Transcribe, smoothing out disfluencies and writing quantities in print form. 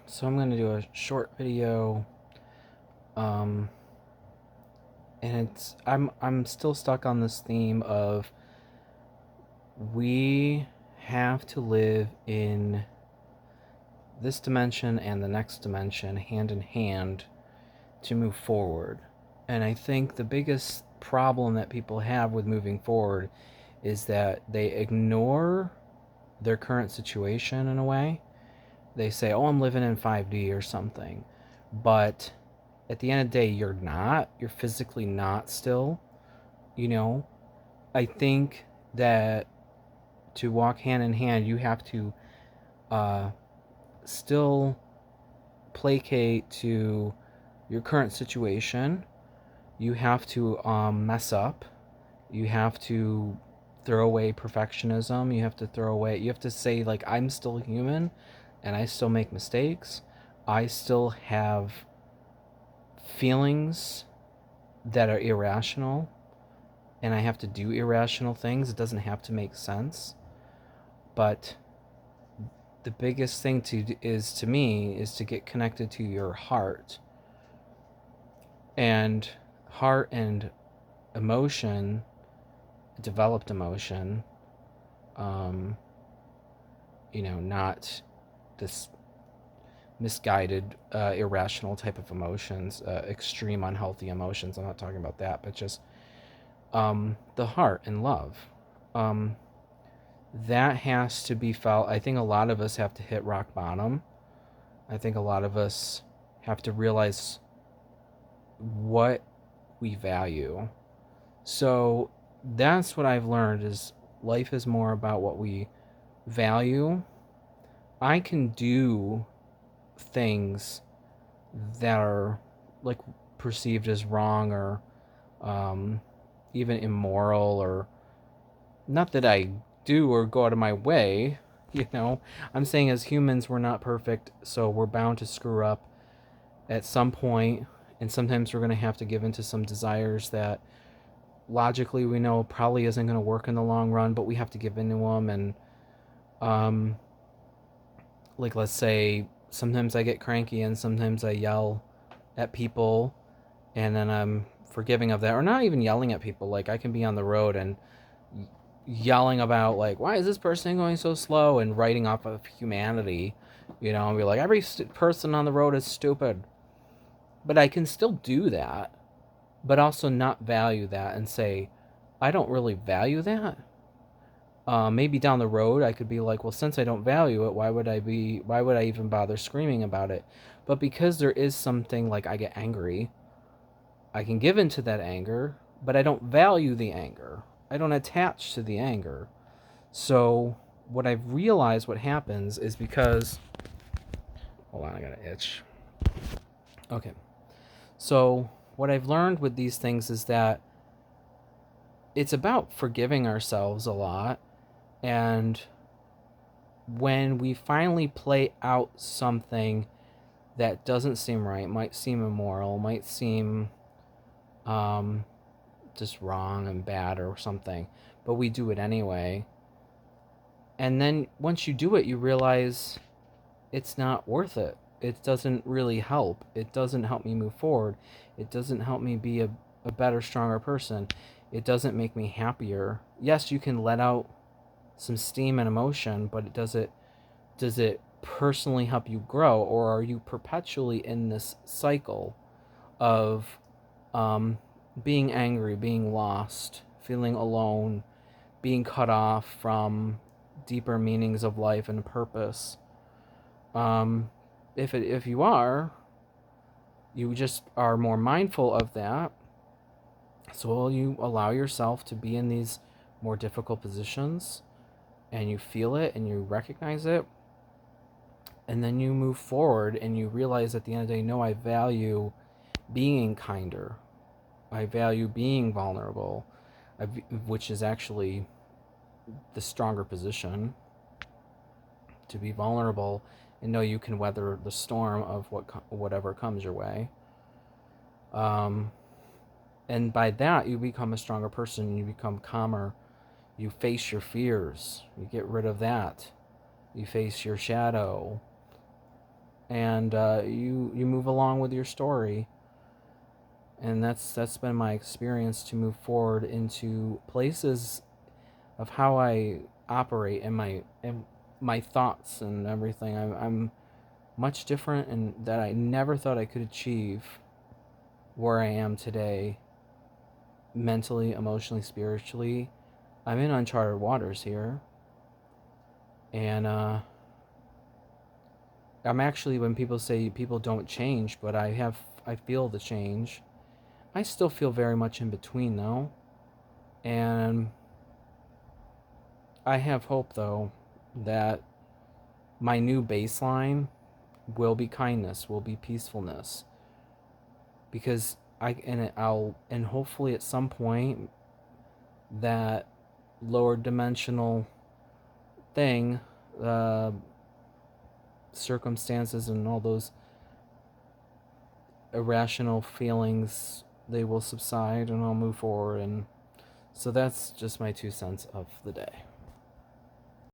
So I'm going to do a short video, um, and I'm still stuck on this theme of we have to live in this dimension and the next dimension hand in hand to move forward. And I think the biggest problem that people have with moving forward is that they ignore their current situation in a way. They say, "Oh, I'm living in 5D or something," but at the end of the day, you're not. You're physically not still. You know, I think that to walk hand in hand, you have to uh, still placate to your current situation. You have to mess up. You have to throw away perfectionism. You have to say, like, I'm still human and I still make mistakes. I still have feelings that are irrational and I have to do irrational things. It doesn't have to make sense. But the biggest thing to me is to get connected to your heart. And heart and emotion, developed emotion, um, not this misguided, irrational type of emotions, extreme unhealthy emotions. I'm not talking about that, but just the heart and love. Um, that has to be felt. I think a lot of us have to hit rock bottom. I think a lot of us have to realize what we value. So that's what I've learned is life is more about what we value. I can do things that are like perceived as wrong or um, even immoral, or not that I do or go out of my way. I'm saying as humans we're not perfect, so we're bound to screw up at some point, and sometimes we're going to have to give into some desires that logically we know probably isn't going to work in the long run, but we have to give into them. And um, like, let's say sometimes I get cranky and sometimes I yell at people, and then I'm forgiving of that, or not even yelling at people. Like, I can be on the road and yelling about, like, why is this person going so slow, and writing off of humanity, and be like, every person on the road is stupid. But I can still do that, but also not value that and say, I don't really value that. Maybe down the road I could be like, well, since I don't value it, why would I even bother screaming about it? But because there is something, like, I get angry, I can give into that anger, but I don't value the anger. I don't attach to the anger. So what I've realized what happens is because, hold on, I got an itch. Okay. So what I've learned with these things is that it's about forgiving ourselves a lot. And when we finally play out something that doesn't seem right, might seem immoral, might seem um, just wrong and bad or something, but we do it anyway. And then once you do it, you realize it's not worth it. It doesn't really help. It doesn't help me move forward. It doesn't help me be a better, stronger person. It doesn't make me happier. Yes, you can let out some steam and emotion, but does it personally help you grow, or are you perpetually in this cycle of um, being angry, being lost, feeling alone, being cut off from deeper meanings of life and purpose? Um, if you are, you just are more mindful of that. So you allow yourself to be in these more difficult positions, and you feel it and you recognize it, and then you move forward and you realize at the end of the day, no, I value being kinder. I value being vulnerable, which is actually the stronger position, to be vulnerable and know you can weather the storm of whatever comes your way. Um, and by that, you become a stronger person. You become calmer. You face your fears. You get rid of that. You face your shadow. and you move along with your story. And that's been my experience to move forward into places of how I operate and my thoughts and everything. I'm much different, and that I never thought I could achieve where I am today, mentally, emotionally, spiritually. I'm in uncharted waters here, and I'm actually, when people say people don't change, but I feel the change. I still feel very much in between though, and I have hope though that my new baseline will be kindness, will be peacefulness, because I'll and hopefully at some point that lower dimensional thing, uh, circumstances and all those irrational feelings, they will subside and I'll move forward. And so that's just my 2 cents of the day.